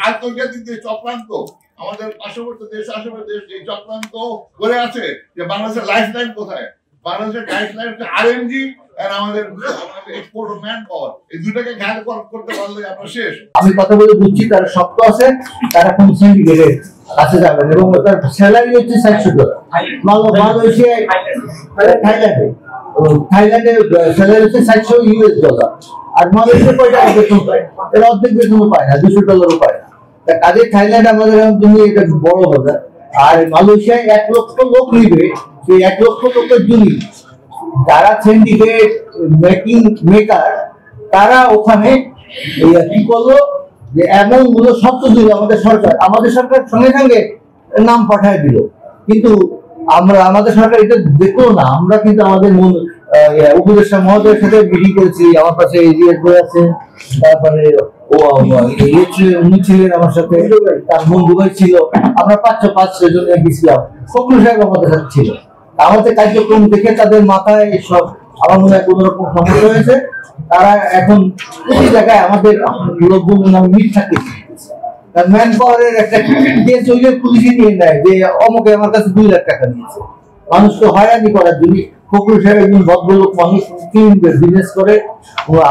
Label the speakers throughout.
Speaker 1: আন্তর্জাতিক যে চক্রান্ত আমাদের পার্শ্ববর্তী দেশ আশেপাশে দেশ এই চক্রান্ত করে আছে যে বাংলাদেশের লাইফ লাইন কোথায়, বাংলাদেশের লাইফ লাইন হচ্ছে আরএমজি আর আমাদের এক্সপোর্ট অফ ম্যান পাওয়ার, এই দুটাকে ঘাত করতে পারলে আমরা শেষ।
Speaker 2: আমি কথা বলে বুঝছি তারা শক্ত আছে, তারা কোন সিন্ডিকেটের কাছে যাবেন এবং তার স্যালারি হচ্ছে $700। মালয়েশিয়ায় থাইল্যান্ডে স্যালারি হচ্ছে $700 আর মালয়েশিয়া কয়টা বেতন পায়, এরা অর্ধেক বেতন পায় না, $200 পায় না। কাজে থাইল্যান্ড আমাদের জন্য এটা বড় বাজার। আর মালয়েশিয়ায় 1 লক্ষ লোক নিবে, সেই 1 লক্ষ লোকের জন্য যারা সিন্ডিকেট মেকার তারা ওখানে কি করলো যে অ্যামাউন্ট গুলো শর্ত দিল আমাদের সরকার সঙ্গে সঙ্গে নাম পাঠায় দিল, কিন্তু আমাদের সরকার এটা দেখলো না। আমরা কিন্তু আমাদের উপদেষ্টা মহোদয়ের সাথে মিটিং করেছি, আমার কাছে এজিএস বই আছে, তারপরে উনি ছিলেন আমার সাথে, তার বন্ধু ভাই ছিল, আমরা 5-6 জন গেছিলাম, ফখরুল সাহেব আমাদের সাথে ছিল। আমাদের কার্যক্রম দেখে তাদের মাথায় সব আমার মনে হয় কোন রকম সমস্যা হয়েছে, তারা এখন প্রতি জায়গায় আমাদের লোকজন নামে মিথ্যা কেস, ম্যান পাওয়ারের একটা কেস হইলে পুলিশে নিয়ে নেয় যে অমুকে আমার কাছে 2 লাখ টাকা নিয়েছে, মানুষকে হয়রানি করার জন্য। ফখরুল সাহেব একজন ভদ্রলোক মানুষ, বিজনেস করে,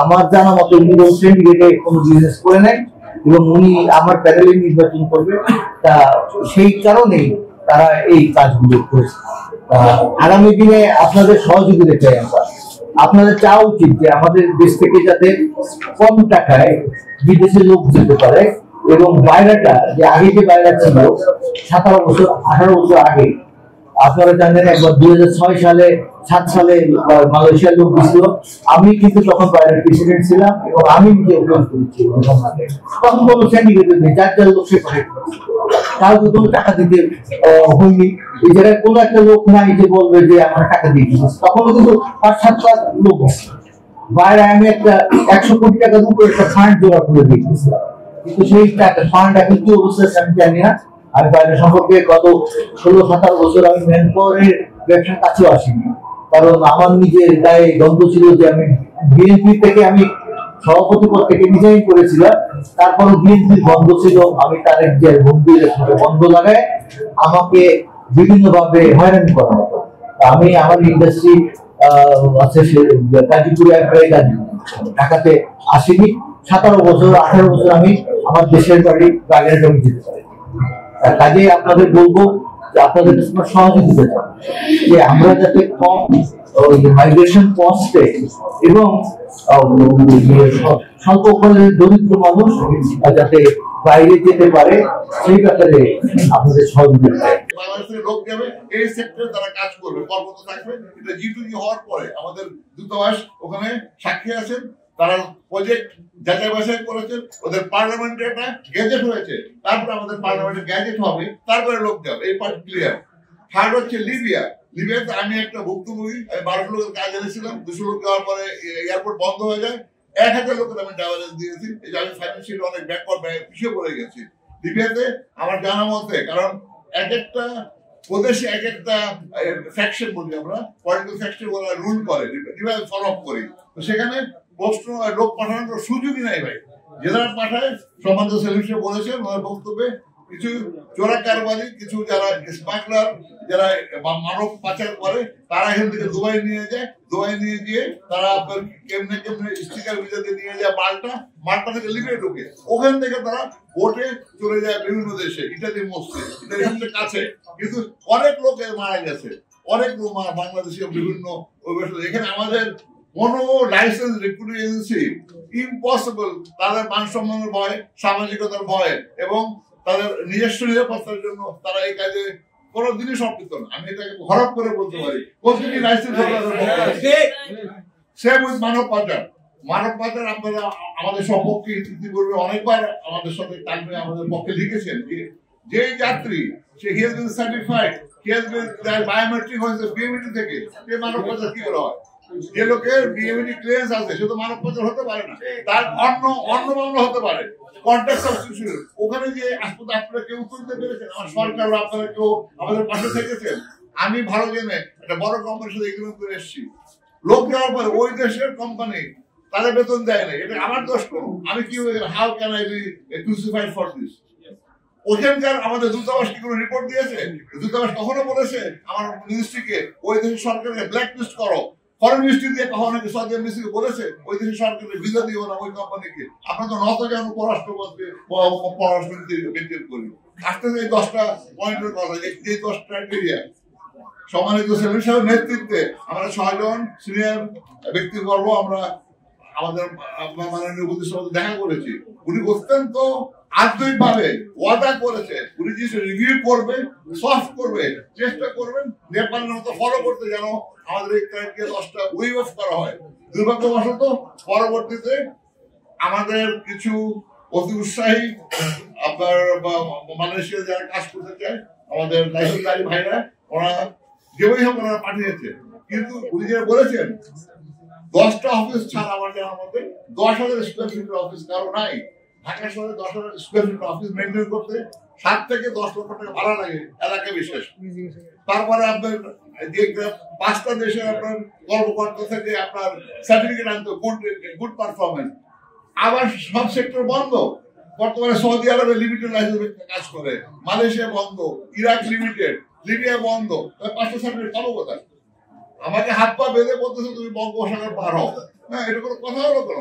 Speaker 2: আমার জানা মতো উনি সিন্ডিকেটে কোনো বিজনেস করে নেয় এবং উনি আমার প্যানেলে নির্বাচন করবে, তা সেই কারণেই তারা এই কাজগুলো করেছে। আগামী দিনে আপনাদের সহযোগিতা চাই আমরা, আপনাদের চাওয়া উচিত যে আমাদের দেশ থেকে যাতে কম টাকায় বিদেশে লোক যেতে পারে এবং বাইরেটা যে আগে যে বাইরে ছিল 17 বছর 18 বছর আগে, আপনারা জানেন একবার 2006-7 সালে মালয়েশিয়ার লোক গেছিল, আমি কিন্তু তখন বাইরের প্রেসিডেন্ট ছিলাম এবং আমি নিজে অভিযান করেছি। তখন কোনো সিন্ডিকেট নেই, যার লোক সে করে কাউকে কোনো টাকা দিতে হয়নি, এই জায়গায় কোনো একটা লোক নাই যে বলবে যে আমরা টাকা দিয়ে দিচ্ছি। তখনও কিন্তু 5-7 লাখ লোক বাইরে, আমি একটা 100 কোটি টাকার উপরে একটা ফান্ড জোগাড় করে দিয়েছিলাম, কিন্তু সেই টাকা ফান্ড এখন কি অবস্থা আমি জানি না। আমি বাইরে সম্পর্কে গত 16-17 বছর আমি ম্যান পাওয়ারের ব্যবসার কাছেও আসিনি, কারণ আমার নিজের গায়ে গন্ধ ছিল যে আমি বিএনপি থেকে আমি সভাপতি পদ থেকে রিজাইন করেছিলাম, তারপরে বিএনপির বন্ধ ছিল, আমি তারেক জিয়ার বন্ধ লাগায় আমাকে বিভিন্ন ভাবে হয়রানি করা হতো। আমি আমার ইন্ডাস্ট্রি আছে গাজীপুরে ঢাকাতে আসিনি, 17-18 বছর আমি আমার দেশের বাড়ি বাগেরহাট আমি যেতে পারি। কাজে আপনাদের বলবো যে আপনাদের সহযোগিতা চাই যে আমরা যাতে কম মাইগ্রেশন কস্টে এবং স্বল্প খরচে দরিদ্র মানুষ যাতে বাইরে যেতে পারে সেই ব্যাপারে আপনাদের সহযোগিতা চাই।
Speaker 1: বাংলাদেশের লোক যাবে এই সেক্টরে তারা কাজ করবে, কর্মরত থাকবে। এটা G2G হওয়ার পরে আমাদের দূতাবাস ওখানে সাক্ষী আছেন, তারা প্রজেক্ট যাচাই বাছাই করেছেন, ওদের পার্লামেন্টে একটা গ্যাজেট হয়েছে, তারপরে আমাদের পার্লামেন্টে গ্যাজেট হবে, তারপরে লোক যাবে, এই পার্ট ক্লিয়ার। থার্ড হচ্ছে লিবিয়াতে আমি একটা ভুক্তভোগী, আমি 1200 লোকের কাজ এনেছিলাম, 200 লোক যাওয়ার পরে এয়ারপোর্ট বন্ধ হয়ে যায়, 1000 লোকের আমি ট্রাভেলেন্স দিয়েছি, এই যে আমি ফাইন্যান্সিয়ালি অনেক ব্যাকওয়ার্ড পিছিয়ে পড়ে গেছি লিবিয়াতে আমার জানা মতে। কারণ এক একটা প্রদেশে এক একটা ফ্যাকশন বলি আমরা, পলিটিক্যাল ফ্যাকশন ওরা রুল করে, ফলো আপ করি, তো সেখানে প্রশ্ন লোক পাঠানোর সুযোগই নাই ভাই। যারা পাঠায় সম্বন্ধ সেলিম বলেছেন ওনার বক্তব্যে, কিছু চোরা কারবারি, কিছু যারা স্মাগলার, যারা মানব পাচার করে, তারা এখান থেকে দুবাই নিয়ে যায়, দুবাই নিয়ে গিয়ে তারা আপনার কেমনে স্টিকার ভিজাতে নিয়ে যায় মালটা থেকে লিবিয়া ঢুকে, ওখান থেকে তারা বোটে চলে যায় বিভিন্ন দেশে, ইটালি মস্তি, ইটালি সবচেয়ে কাছে। কিন্তু অনেক লোক মারা গেছে, অনেক লোক বাংলাদেশের বিভিন্ন এখানে আমাদের কোনো লাইসেন্স রিক্রুটিং এজেন্সি ইম্পসিবল, তাদের মান সম্মানের ভয়, সামাজিকতার ভয় এবং তাদের নিজস্ব নিরাপত্তার জন্য তারা এই কাজে কোনোদিনই সম্পৃক্ত না। আমি এটাকে হরপ করে বলতে পারি, প্রতিটি লাইসেন্স সেম উইথ মানব পাচার। আপনারা আমাদের সপক্ষে ইতিপূর্বে অনেকবার আমাদের সাথে আমাদের পক্ষে লিখেছেন যে যাত্রী সে he has been certified, he has been biometric হয়েছে বিএমইটি থেকে, সে মানব পাচার কি করে হয়? যে লোকের বিএমইটি ক্লিয়ারেন্স আছে সে তো মানব পাচার হতে পারে না, তার অন্য মামলা হতে পারে, কন্ট্রাক্ট সাবস্টিটিউশন। ওখানে যে আপনারা কেউ তুলতে পেরেছেন, আমার সরকার আপনারা কেউ আমাদের পাশে থেকেছেন। আমি ভালো জেনে একটা বড় কোম্পানির সাথে এগ্রিমেন্ট করে এসেছি, লোক যাওয়ার পরে ওই দেশের কোম্পানি তাদের বেতন দেয় না, এটা আমার দোষ করো, আমি কি how can I be crucified for this? ওখানকার আমাদের দূতাবাস কি কোনো রিপোর্ট দিয়েছে? দূতাবাস কখনো বলেছে আমার মিনিস্ট্রিকে ওই দেশের সরকারকে ব্ল্যাক লিস্ট করো? ফরেন মিনিস্ট্রি দিয়ে কখনো কি সৌদি মিনিস্ট্রিকে বলেছে ওই দেশের সরকারের ভিসা দিও না ওই কোম্পানিকে? আপনার তো নত কেন পররাষ্ট্রমন্ত্রী মেনটেন করি। আসতে এই 10টা পয়েন্টের কথা, এই 10 ক্রাইটেরিয়া সম্মানিত সেলিম সাহেবের নেতৃত্বে আমরা 6 জন সিনিয়র ব্যক্তিবর্গ আমরা আমাদের মাননীয় উপদেষ্টার সাথে দেখা করেছি। উনি অত্যন্ত আন্তরিকভাবে ওয়াদা করেছে উনি জিনিস রিভিউ করবে, সফট করবে, চেষ্টা করবেন নেপালের মতো ফলো করতে, যেন আমাদের এই ক্রাইটেরিয়া 10টা ওয়েভ অফ করা হয়। দুর্ভাগ্যবশত পরবর্তীতে আমাদের কিছু অতি উৎসাহী আপনার মালয়েশিয়া যারা কাজ করতে চায় আমাদের লাইসেন্সধারী ভাইরা, ওরা যেভাবেই হোক ওনারা পাঠিয়েছে। কিন্তু উনি যেটা বলেছেন 10টা অফিস ছাড়া আমার জানার মধ্যে 10,000 স্কোয়ার ফিটের অফিস কারো নাই। ঢাকা শহরে 10,000 স্কোয়ার ফিটের অফিস মেনটেন করতে 7 থেকে 10 লক্ষ টাকা ভাড়া লাগে এলাকা বিশেষ। তারপরে আপনার যে 5টা দেশে আপনার কর্মকর্তা থেকে আপনার সার্টিফিকেট আনতে গুড পারফরমেন্স, আবার সব সেক্টর বন্ধ। বর্তমানে সৌদি আরবে লিমিটেড লাইসেন্স কাজ করে, মালয়েশিয়া বন্ধ, ইরাক লিমিটেড, লিবিয়া বন্ধ। 5টা সার্টিফিকেট পাবো কোথায়? আমাকে হাত পা বেঁধে বলতেছে তুমি বঙ্গোপসাগর পার হও। হ্যাঁ, এটা কোনো কথা হলো কেন?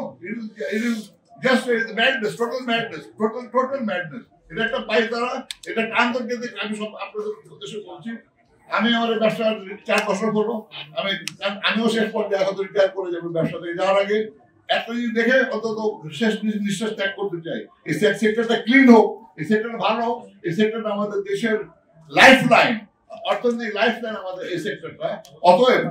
Speaker 1: It is just madness, total madness, total madness. এটা একটা পায়তারা, এটা আন্তর্জাতিক। আমি সব আপনাদের উদ্দেশ্যে বলছি, আমি আমার ব্যবসা 4 বছর করবো, আমিও শেষ পর্যায়ে এখন রিটায়ার করে যাবো। ব্যবসা থেকে যাওয়ার আগে একটা জিনিস দেখে অন্তত শেষ নিঃশ্বাস ত্যাগ করতে চাই, এই সেক্টরটা ক্লিন হোক, এই সেক্টরটা ভালো হোক। এই সেক্টরটা আমাদের দেশের লাইফ লাইন, অর্থনৈতিক লাইফ লাইন আমাদের এই সেক্টরটা। অতএব